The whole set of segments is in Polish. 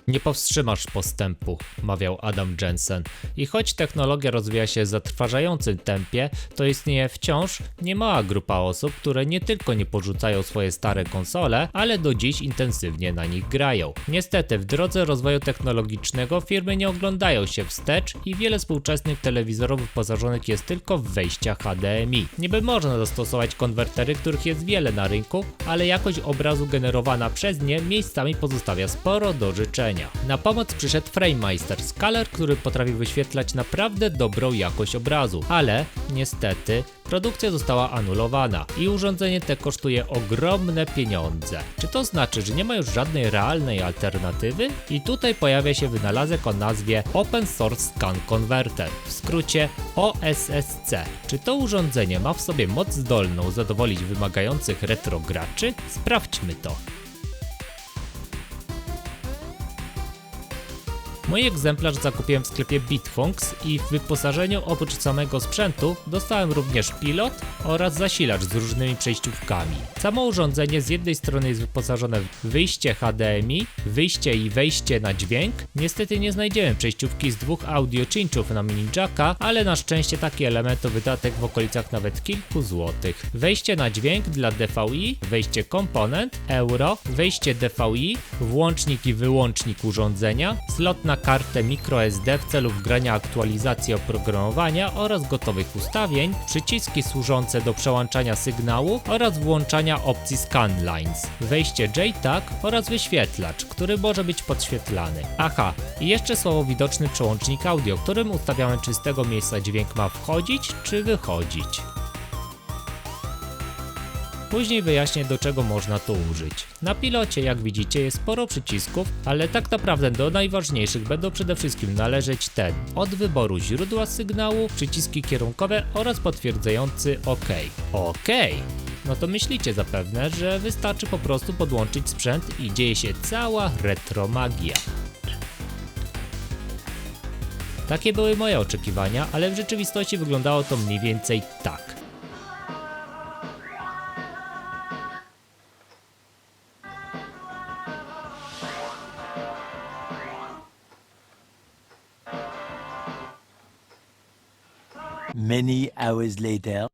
Nie powstrzymasz postępu, mawiał Adam Jensen. I choć technologia rozwija się w zatrważającym tempie, to istnieje wciąż niemała grupa osób, które nie tylko nie porzucają swoje stare konsole, ale do dziś intensywnie na nich grają. Niestety w drodze rozwoju technologicznego firmy nie oglądają się wstecz i wiele współczesnych telewizorów wyposażonych jest tylko w wejścia HDMI. Niby można zastosować konwertery, których jest wiele na rynku, ale jakość obrazu generowana przez nie miejscami pozostawia sporo do życzenia. Na pomoc przyszedł FrameMeister Scaler, który potrafi wyświetlać naprawdę dobrą jakość obrazu, ale niestety produkcja została anulowana i urządzenie te kosztuje ogromne pieniądze. Czy to znaczy, że nie ma już żadnej realnej alternatywy? I tutaj pojawia się wynalazek o nazwie Open Source Scan Converter, w skrócie OSSC. Czy to urządzenie ma w sobie moc zdolną zadowolić wymagających retro graczy? Sprawdźmy to. Mój egzemplarz zakupiłem w sklepie Bitfunks i w wyposażeniu oprócz samego sprzętu dostałem również pilot oraz zasilacz z różnymi przejściówkami. Samo urządzenie z jednej strony jest wyposażone w wyjście HDMI, wyjście i wejście na dźwięk. Niestety nie znajdziemy przejściówki z dwóch audio cinchów na mini jacka, ale na szczęście taki element to wydatek w okolicach nawet kilku złotych. Wejście na dźwięk dla DVI, wejście komponent, euro, wejście DVI, włącznik i wyłącznik urządzenia, slot na kartę microSD w celu wgrania aktualizacji oprogramowania oraz gotowych ustawień, przyciski służące do przełączania sygnału oraz włączania opcji Scanlines, wejście JTAG oraz wyświetlacz, który może być podświetlany. Aha, i jeszcze słabo widoczny przełącznik audio, którym ustawiamy czy z tego miejsca dźwięk ma wchodzić czy wychodzić. Później wyjaśnię, do czego można to użyć. Na pilocie, jak widzicie, jest sporo przycisków, ale tak naprawdę do najważniejszych będą przede wszystkim należeć te: od wyboru źródła sygnału, przyciski kierunkowe oraz potwierdzający OK. OK! No to myślicie zapewne, że wystarczy po prostu podłączyć sprzęt i dzieje się cała retro magia. Takie były moje oczekiwania, ale w rzeczywistości wyglądało to mniej więcej tak. Many hours later.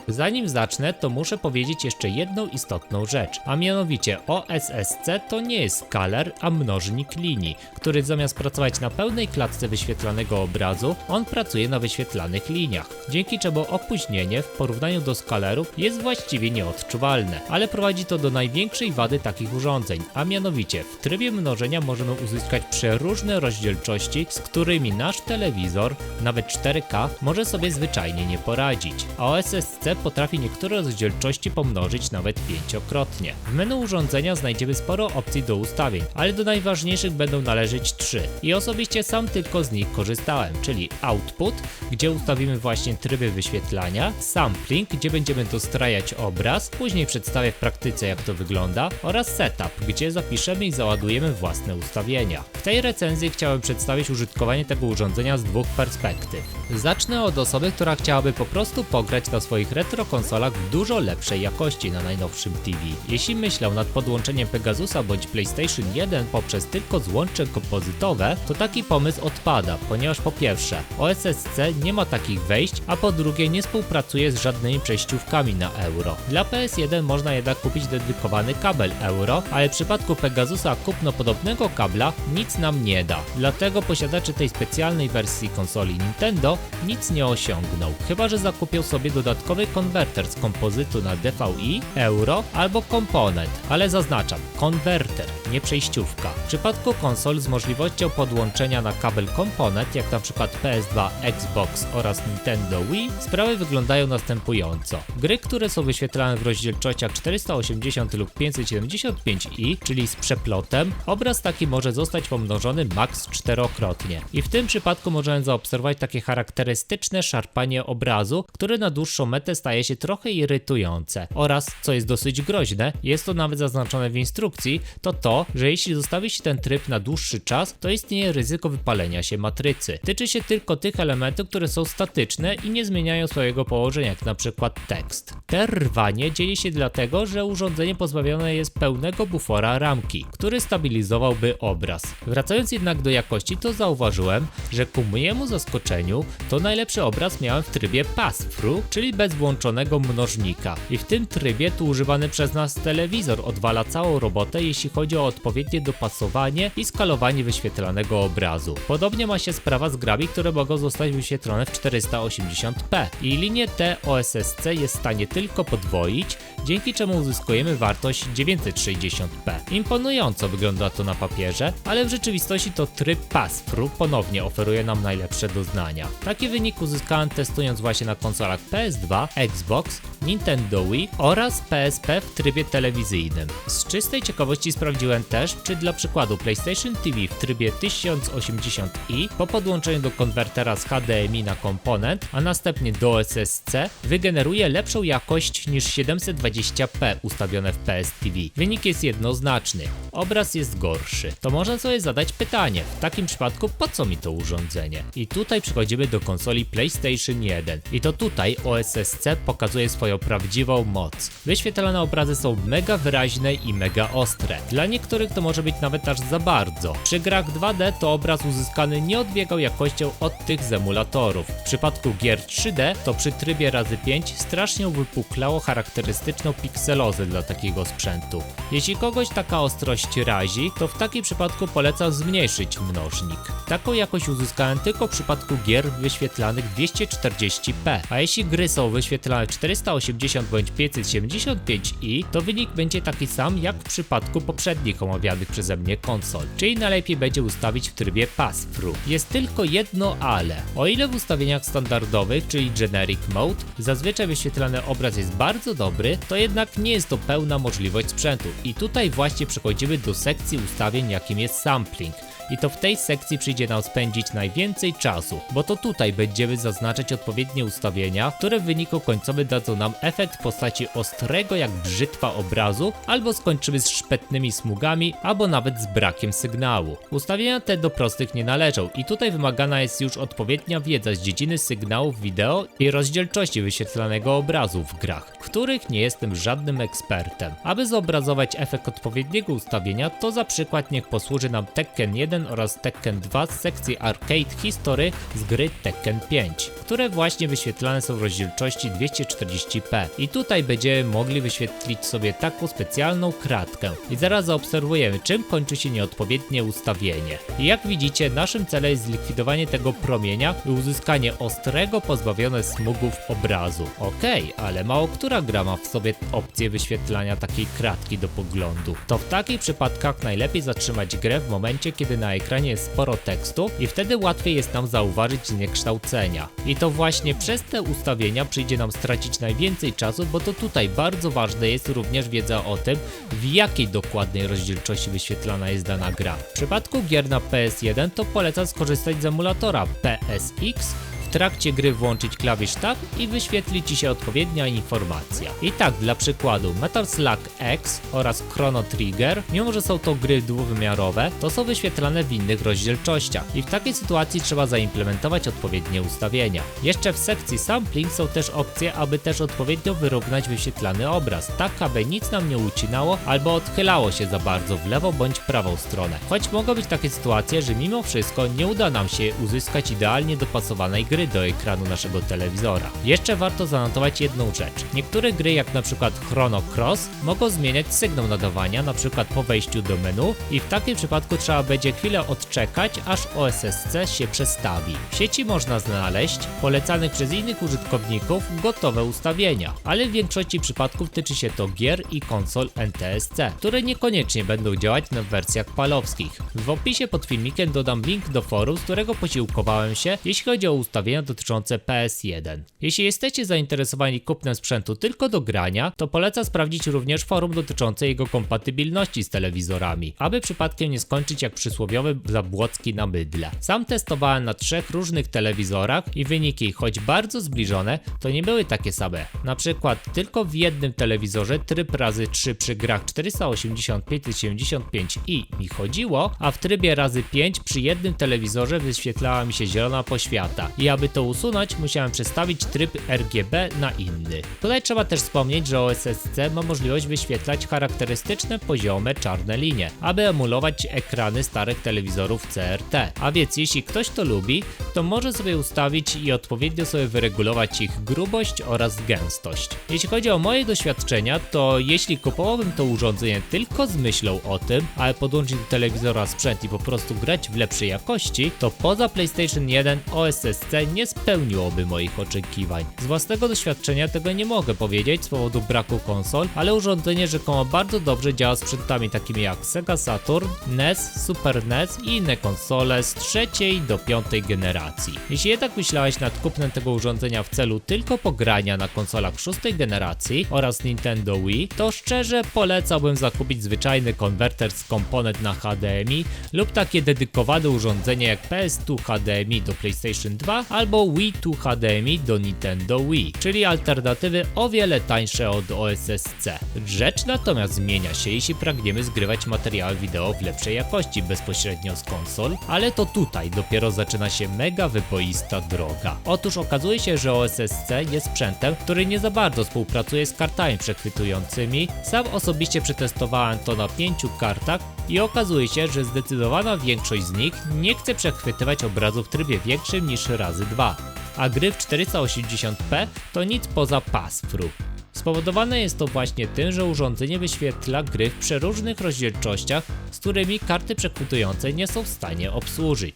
Zanim zacznę, to muszę powiedzieć jeszcze jedną istotną rzecz, a mianowicie OSSC to nie jest skaler, a mnożnik linii, który zamiast pracować na pełnej klatce wyświetlanego obrazu, on pracuje na wyświetlanych liniach, dzięki czemu opóźnienie w porównaniu do skalerów jest właściwie nieodczuwalne, ale prowadzi to do największej wady takich urządzeń, a mianowicie w trybie mnożenia możemy uzyskać przeróżne rozdzielczości, z którymi nasz telewizor, nawet 4K, może sobie zwyczajnie nie poradzić, a OSSC potrafi niektóre rozdzielczości pomnożyć nawet 5-krotnie. W menu urządzenia znajdziemy sporo opcji do ustawień, ale do najważniejszych będą należeć 3 i osobiście sam tylko z nich korzystałem, czyli Output, gdzie ustawimy właśnie tryby wyświetlania, Sampling, gdzie będziemy dostrajać obraz, później przedstawię w praktyce jak to wygląda, oraz Setup, gdzie zapiszemy i załadujemy własne ustawienia. W tej recenzji chciałem przedstawić użytkowanie tego urządzenia z dwóch perspektyw. Zacznę od osoby, która chciałaby po prostu pograć na swoich retro konsolach w dużo lepszej jakości na najnowszym TV. Jeśli myślał nad podłączeniem Pegasusa bądź PlayStation 1 poprzez tylko złącze kompozytowe, to taki pomysł odpada, ponieważ po pierwsze OSSC nie ma takich wejść, a po drugie nie współpracuje z żadnymi przejściówkami na euro. Dla PS1 można jednak kupić dedykowany kabel euro, ale w przypadku Pegasusa kupno podobnego kabla nic nam nie da. Dlatego posiadacze tej specjalnej wersji konsoli Nintendo nic nie osiągną, chyba że zakupią sobie dodatkowy konwerter z kompozytu na DVI, euro albo komponent, ale zaznaczam, konwerter, nie przejściówka. W przypadku konsol z możliwością podłączenia na kabel komponent, jak na przykład PS2, Xbox oraz Nintendo Wii, sprawy wyglądają następująco. Gry, które są wyświetlane w rozdzielczościach 480 lub 575i, czyli z przeplotem, obraz taki może zostać pomnożony maks 4-krotnie. I w tym przypadku możemy zaobserwować takie charakterystyczne szarpanie obrazu, które na dłuższą metę staje staje się trochę irytujące oraz, co jest dosyć groźne, jest to nawet zaznaczone w instrukcji, to, że jeśli zostawi się ten tryb na dłuższy czas, to istnieje ryzyko wypalenia się matrycy. Tyczy się tylko tych elementów, które są statyczne i nie zmieniają swojego położenia, jak na przykład tekst. Te rwanie dzieje się dlatego, że urządzenie pozbawione jest pełnego bufora ramki, który stabilizowałby obraz. Wracając jednak do jakości, to zauważyłem, że ku mojemu zaskoczeniu to najlepszy obraz miałem w trybie pass-through, czyli bez włączonego mnożnika. I w tym trybie tu używany przez nas telewizor odwala całą robotę, jeśli chodzi o odpowiednie dopasowanie i skalowanie wyświetlanego obrazu. Podobnie ma się sprawa z grami, które mogą zostać wyświetlone w 480p i linię tę OSSC jest w stanie tylko podwoić, dzięki czemu uzyskujemy wartość 960p. Imponująco wygląda to na papierze, ale w rzeczywistości to tryb pass-through ponownie oferuje nam najlepsze doznania. Taki wynik uzyskałem testując właśnie na konsolach PS2, Xbox, Nintendo Wii oraz PSP w trybie telewizyjnym. Z czystej ciekawości sprawdziłem też, czy dla przykładu PlayStation TV w trybie 1080i po podłączeniu do konwertera z HDMI na komponent, a następnie do SSC wygeneruje lepszą jakość niż 720p ustawione w PS TV. Wynik jest jednoznaczny, obraz jest gorszy. To można sobie zadać pytanie, w takim przypadku po co mi to urządzenie? I tutaj przechodzimy do konsoli PlayStation 1. I to tutaj OSSC pokazuje swoją prawdziwą moc. Wyświetlane obrazy są mega wyraźne i mega ostre. Dla niektórych to może być nawet aż za bardzo. Przy grach 2D to obraz uzyskany nie odbiegał jakością od tych z emulatorów. W przypadku gier 3D to przy trybie razy 5 strasznie uwypuklało charakterystyczną pikselozę dla takiego sprzętu. Jeśli kogoś taka ostrość razi, to w takim przypadku polecam zmniejszyć mnożnik. Taką jakość uzyskałem tylko w przypadku gier wyświetlanych 240p, a jeśli gry są wyświetlane w 480 bądź 575i, to wynik będzie taki sam jak w przypadku poprzednich omawianych przeze mnie konsol, czyli najlepiej będzie ustawić w trybie pass-through. Jest tylko jedno ale. O ile w ustawieniach standardowych, czyli Generic Mode, zazwyczaj wyświetlany obraz jest bardzo dobry, to jednak nie jest to pełna możliwość sprzętu i tutaj właśnie przechodzimy do sekcji ustawień, jakim jest sampling. I to w tej sekcji przyjdzie nam spędzić najwięcej czasu, bo to tutaj będziemy zaznaczać odpowiednie ustawienia, które w wyniku końcowym dadzą nam efekt w postaci ostrego jak brzytwa obrazu, albo skończymy z szpetnymi smugami, albo nawet z brakiem sygnału. Ustawienia te do prostych nie należą i tutaj wymagana jest już odpowiednia wiedza z dziedziny sygnałów wideo i rozdzielczości wyświetlanego obrazu w grach, w których nie jestem żadnym ekspertem. Aby zobrazować efekt odpowiedniego ustawienia, to za przykład niech posłuży nam Tekken 1 oraz Tekken 2 z sekcji Arcade History z gry Tekken 5, które właśnie wyświetlane są w rozdzielczości 240p. I tutaj będziemy mogli wyświetlić sobie taką specjalną kratkę. I zaraz zaobserwujemy, czym kończy się nieodpowiednie ustawienie. I jak widzicie, naszym celem jest zlikwidowanie tego promienia i uzyskanie ostrego, pozbawione smugów obrazu. Okej, ale mało która gra ma w sobie opcję wyświetlania takiej kratki do poglądu. To w takich przypadkach najlepiej zatrzymać grę w momencie, kiedy na ekranie jest sporo tekstu i wtedy łatwiej jest nam zauważyć zniekształcenia. I to właśnie przez te ustawienia przyjdzie nam stracić najwięcej czasu, bo to tutaj bardzo ważne jest również wiedza o tym, w jakiej dokładnej rozdzielczości wyświetlana jest dana gra. W przypadku gier na PS1 to polecam skorzystać z emulatora PSX, w trakcie gry włączyć klawisz Tab i wyświetli Ci się odpowiednia informacja. I tak, dla przykładu, Metal Slug X oraz Chrono Trigger, mimo że są to gry dwuwymiarowe, to są wyświetlane w innych rozdzielczościach i w takiej sytuacji trzeba zaimplementować odpowiednie ustawienia. Jeszcze w sekcji Sampling są też opcje, aby też odpowiednio wyrównać wyświetlany obraz, tak aby nic nam nie ucinało albo odchylało się za bardzo w lewo bądź prawą stronę. Choć mogą być takie sytuacje, że mimo wszystko nie uda nam się uzyskać idealnie dopasowanej gry do ekranu naszego telewizora. Jeszcze warto zanotować jedną rzecz. Niektóre gry, jak na przykład Chrono Cross, mogą zmieniać sygnał nadawania, na przykład po wejściu do menu i w takim przypadku trzeba będzie chwilę odczekać, aż OSSC się przestawi. W sieci można znaleźć polecanych przez innych użytkowników gotowe ustawienia, ale w większości przypadków tyczy się to gier i konsol NTSC, które niekoniecznie będą działać na wersjach palowskich. W opisie pod filmikiem dodam link do forum, z którego posiłkowałem się, jeśli chodzi o ustawienia ustawienia dotyczące PS1. Jeśli jesteście zainteresowani kupnem sprzętu tylko do grania, to polecam sprawdzić również forum dotyczące jego kompatybilności z telewizorami, aby przypadkiem nie skończyć jak przysłowiowe zabłocki na mydle. Sam testowałem na 3 różnych telewizorach i wyniki, choć bardzo zbliżone, to nie były takie same. Na przykład tylko w jednym telewizorze tryb razy 3 przy grach 485/75i mi chodziło, a w trybie razy 5 przy jednym telewizorze wyświetlała mi się zielona poświata i aby to usunąć, musiałem przestawić tryb RGB na inny. Tutaj trzeba też wspomnieć, że OSSC ma możliwość wyświetlać charakterystyczne poziome czarne linie, aby emulować ekrany starych telewizorów CRT. A więc jeśli ktoś to lubi, to może sobie ustawić i odpowiednio sobie wyregulować ich grubość oraz gęstość. Jeśli chodzi o moje doświadczenia, to jeśli kupowałbym to urządzenie tylko z myślą o tym, aby podłączyć do telewizora sprzęt i po prostu grać w lepszej jakości, to poza PlayStation 1 OSSC nie spełniłoby moich oczekiwań. Z własnego doświadczenia tego nie mogę powiedzieć z powodu braku konsol, ale urządzenie rzekomo bardzo dobrze działa z sprzętami takimi jak Sega Saturn, NES, Super NES i inne konsole z 3. do 5. generacji. Jeśli jednak myślałeś nad kupnem tego urządzenia w celu tylko pogrania na konsolach 6. generacji oraz Nintendo Wii, to szczerze polecałbym zakupić zwyczajny konwerter z komponent na HDMI lub takie dedykowane urządzenie jak PS2 HDMI do PlayStation 2 albo Wii 2 HDMI do Nintendo Wii, czyli alternatywy o wiele tańsze od OSSC. Rzecz natomiast zmienia się, jeśli pragniemy zgrywać materiały wideo w lepszej jakości bezpośrednio z konsol, ale to tutaj dopiero zaczyna się mega wyboista droga. Otóż okazuje się, że OSSC jest sprzętem, który nie za bardzo współpracuje z kartami przechwytującymi. Sam osobiście przetestowałem to na 5 kartach i okazuje się, że zdecydowana większość z nich nie chce przechwytywać obrazu w trybie większym niż razy 2, a gry w 480p to nic poza pass-through. Spowodowane jest to właśnie tym, że urządzenie wyświetla gry w przeróżnych rozdzielczościach, z którymi karty przechwytujące nie są w stanie obsłużyć.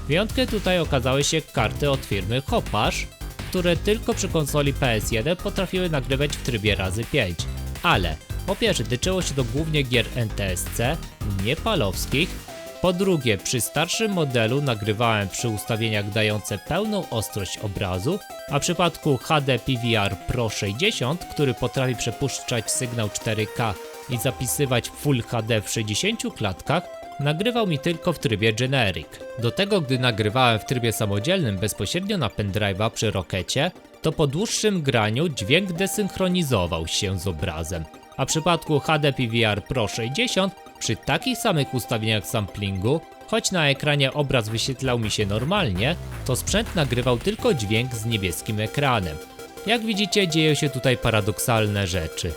Wyjątkiem tutaj okazały się karty od firmy Hopage, które tylko przy konsoli PS1 potrafiły nagrywać w trybie razy 5, ale po pierwsze tyczyło się to głównie gier NTSC, nie palowskich, po drugie przy starszym modelu nagrywałem przy ustawieniach dające pełną ostrość obrazu, a w przypadku HD PVR Pro 60, który potrafi przepuszczać sygnał 4K i zapisywać Full HD w 60 klatkach, nagrywał mi tylko w trybie generic. Do tego gdy nagrywałem w trybie samodzielnym bezpośrednio na pendrive'a przy Rockecie, to po dłuższym graniu dźwięk desynchronizował się z obrazem, a w przypadku HD PVR Pro 60 przy takich samych ustawieniach samplingu, choć na ekranie obraz wyświetlał mi się normalnie, to sprzęt nagrywał tylko dźwięk z niebieskim ekranem. Jak widzicie, dzieją się tutaj paradoksalne rzeczy.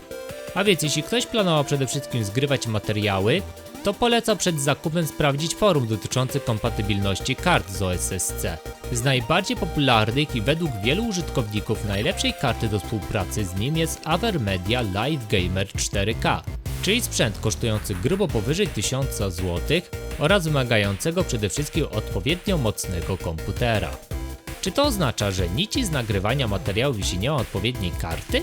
A więc jeśli ktoś planował przede wszystkim zgrywać materiały, to polecam przed zakupem sprawdzić forum dotyczące kompatybilności kart z OSSC. Z najbardziej popularnych i według wielu użytkowników najlepszej karty do współpracy z nim jest Avermedia Live Gamer 4K, czyli sprzęt kosztujący grubo powyżej 1000 zł oraz wymagającego przede wszystkim odpowiednio mocnego komputera. Czy to oznacza, że nici z nagrywania materiałów, jeśli nie ma odpowiedniej karty?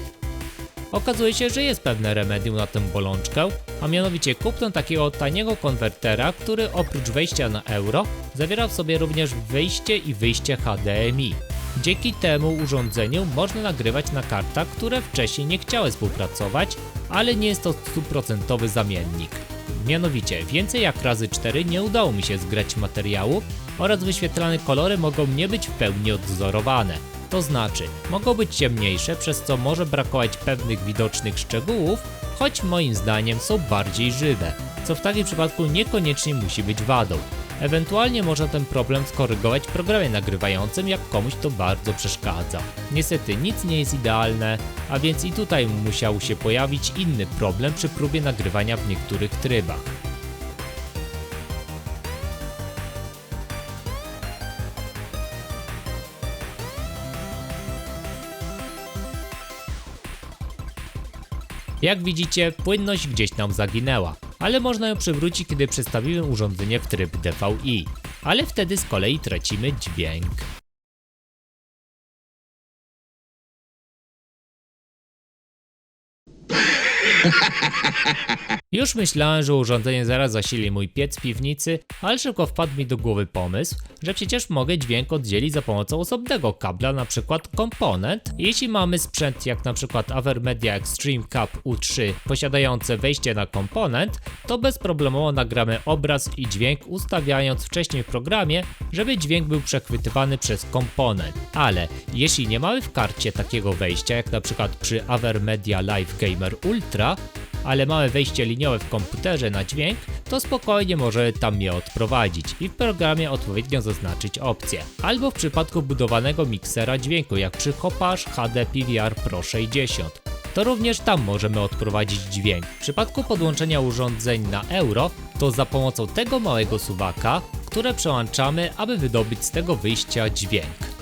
Okazuje się, że jest pewne remedium na tę bolączkę, a mianowicie kupno takiego taniego konwertera, który oprócz wejścia na euro zawiera w sobie również wejście i wyjście HDMI. Dzięki temu urządzeniu można nagrywać na kartach, które wcześniej nie chciały współpracować, ale nie jest to 100% zamiennik. Mianowicie więcej jak razy 4 nie udało mi się zgrać materiału oraz wyświetlane kolory mogą nie być w pełni odwzorowane. To znaczy, mogą być ciemniejsze, przez co może brakować pewnych widocznych szczegółów, choć moim zdaniem są bardziej żywe, co w takim przypadku niekoniecznie musi być wadą. Ewentualnie można ten problem skorygować w programie nagrywającym, jak komuś to bardzo przeszkadza. Niestety nic nie jest idealne, a więc i tutaj musiał się pojawić inny problem przy próbie nagrywania w niektórych trybach. Jak widzicie, płynność gdzieś nam zaginęła, ale można ją przywrócić, kiedy przestawimy urządzenie w tryb DVI, ale wtedy z kolei tracimy dźwięk. Już myślałem, że urządzenie zaraz zasili mój piec w piwnicy, ale szybko wpadł mi do głowy pomysł, że przecież mogę dźwięk oddzielić za pomocą osobnego kabla, np. komponent. Jeśli mamy sprzęt jak np. Avermedia Extreme Cab U3 posiadające wejście na komponent, to bezproblemowo nagramy obraz i dźwięk, ustawiając wcześniej w programie, żeby dźwięk był przechwytywany przez komponent. Ale jeśli nie mamy w karcie takiego wejścia, jak np. przy Avermedia Live Gamer Ultra, ale mamy wejście liniowe w komputerze na dźwięk, to spokojnie możemy tam je odprowadzić i w programie odpowiednio zaznaczyć opcję. Albo w przypadku budowanego miksera dźwięku, jak przy Hopage HD PVR Pro 60. To również tam możemy odprowadzić dźwięk. W przypadku podłączenia urządzeń na euro, to za pomocą tego małego suwaka, które przełączamy, aby wydobyć z tego wyjścia dźwięk.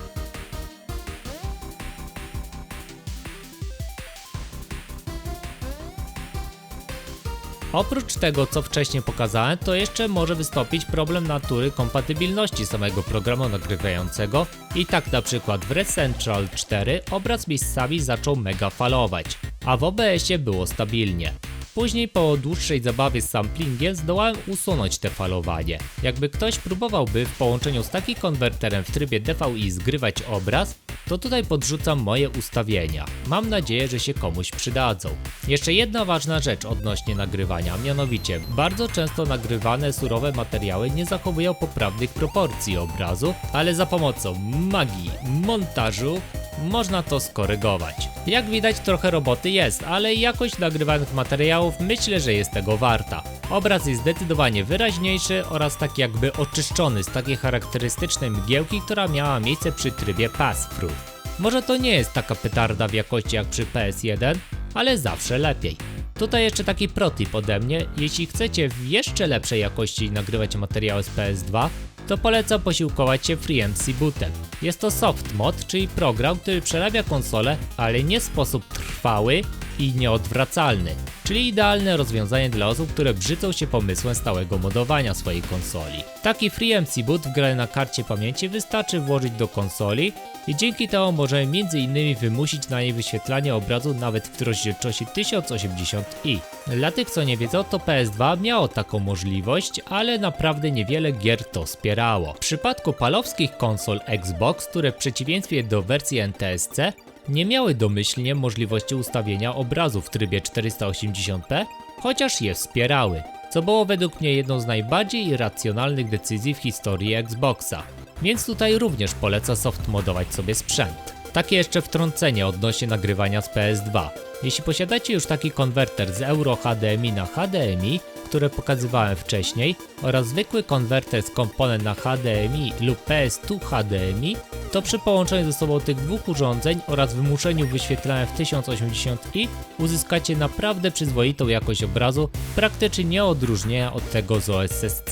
Oprócz tego, co wcześniej pokazałem, to jeszcze może wystąpić problem natury kompatybilności samego programu nagrywającego i tak na przykład w ReCentral 4 obraz miejscami zaczął mega falować, a w OBS-ie było stabilnie. Później po dłuższej zabawie z samplingiem zdołałem usunąć te falowanie. Jakby ktoś próbowałby w połączeniu z takim konwerterem w trybie DVI zgrywać obraz, to tutaj podrzucam moje ustawienia. Mam nadzieję, że się komuś przydadzą. Jeszcze jedna ważna rzecz odnośnie nagrywania, mianowicie bardzo często nagrywane surowe materiały nie zachowują poprawnych proporcji obrazu, ale za pomocą magii montażu można to skorygować. Jak widać, trochę roboty jest, ale jakość nagrywanych materiałów myślę, że jest tego warta. Obraz jest zdecydowanie wyraźniejszy oraz tak jakby oczyszczony z takiej charakterystycznej mgiełki, która miała miejsce przy trybie pass-through. Może to nie jest taka petarda w jakości jak przy PS1, ale zawsze lepiej. Tutaj jeszcze taki protip ode mnie, jeśli chcecie w jeszcze lepszej jakości nagrywać materiały z PS2, to polecam posiłkować się FreeMC Bootem. Jest to soft mod, czyli program, który przerabia konsolę, ale nie w sposób trwały i nieodwracalny, czyli idealne rozwiązanie dla osób, które brzydzą się pomysłem stałego modowania swojej konsoli. Taki FreeMC Boot wgrany na karcie pamięci wystarczy włożyć do konsoli i dzięki temu możemy m.in. wymusić na niej wyświetlanie obrazu nawet w rozdzielczości 1080i. Dla tych, co nie wiedzą, to PS2 miało taką możliwość, ale naprawdę niewiele gier to wspierało. W przypadku palowskich konsol Xbox, które w przeciwieństwie do wersji NTSC nie miały domyślnie możliwości ustawienia obrazu w trybie 480p, chociaż je wspierały, co było według mnie jedną z najbardziej irracjonalnych decyzji w historii Xboxa. Więc tutaj również polecam softmodować sobie sprzęt. Takie jeszcze wtrącenie odnośnie nagrywania z PS2. Jeśli posiadacie już taki konwerter z Euro HDMI na HDMI, które pokazywałem wcześniej, oraz zwykły konwerter z komponent na HDMI lub PS2 HDMI, to przy połączeniu ze sobą tych dwóch urządzeń oraz wymuszeniu wyświetlania w 1080i uzyskacie naprawdę przyzwoitą jakość obrazu, praktycznie nieodróżnienia od tego z OSSC.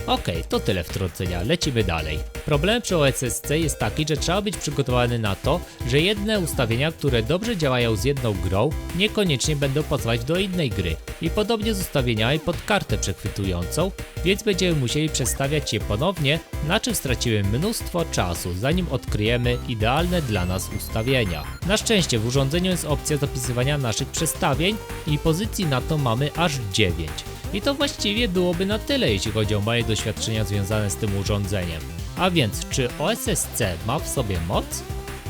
Okej, to tyle wtrącenia, lecimy dalej. Problem przy OSSC jest taki, że trzeba być przygotowany na to, że jedne ustawienia, które dobrze działają z jedną grą, niekoniecznie będą pasować do innej gry. I podobnie z ustawieniami pod kartę przechwytującą, więc będziemy musieli przestawiać je ponownie, na czym stracimy mnóstwo czasu, zanim odkryjemy idealne dla nas ustawienia. Na szczęście w urządzeniu jest opcja zapisywania naszych przestawień i pozycji na to mamy aż 9. I to właściwie byłoby na tyle, jeśli chodzi o moje doświadczenia związane z tym urządzeniem. A więc, czy OSSC ma w sobie moc?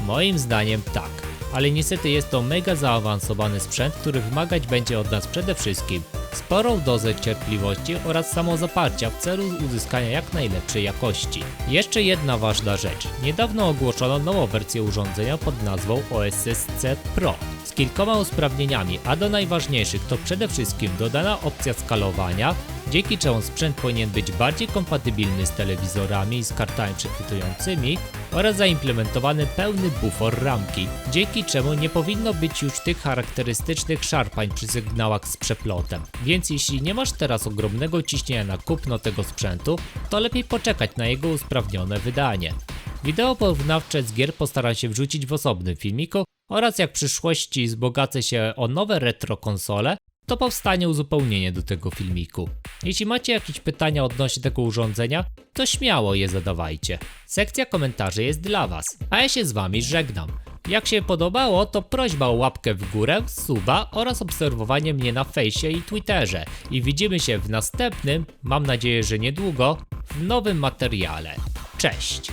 Moim zdaniem tak, ale niestety jest to mega zaawansowany sprzęt, który wymagać będzie od nas przede wszystkim sporą dozę cierpliwości oraz samozaparcia w celu uzyskania jak najlepszej jakości. Jeszcze jedna ważna rzecz. Niedawno ogłoszono nową wersję urządzenia pod nazwą OSSC Pro z kilkoma usprawnieniami, a do najważniejszych to przede wszystkim dodana opcja skalowania, dzięki czemu sprzęt powinien być bardziej kompatybilny z telewizorami i z kartami przechwytującymi oraz zaimplementowany pełny bufor ramki, dzięki czemu nie powinno być już tych charakterystycznych szarpań przy sygnałach z przeplotem. Więc jeśli nie masz teraz ogromnego ciśnienia na kupno tego sprzętu, to lepiej poczekać na jego usprawnione wydanie. Wideo porównawcze z gier postaram się wrzucić w osobnym filmiku oraz jak w przyszłości wzbogacę się o nowe retro konsole, to powstanie uzupełnienie do tego filmiku. Jeśli macie jakieś pytania odnośnie tego urządzenia, to śmiało je zadawajcie. Sekcja komentarzy jest dla Was, a ja się z Wami żegnam. Jak się podobało, to prośba o łapkę w górę, suba oraz obserwowanie mnie na fejsie i Twitterze. I widzimy się w następnym, mam nadzieję, że niedługo, w nowym materiale. Cześć!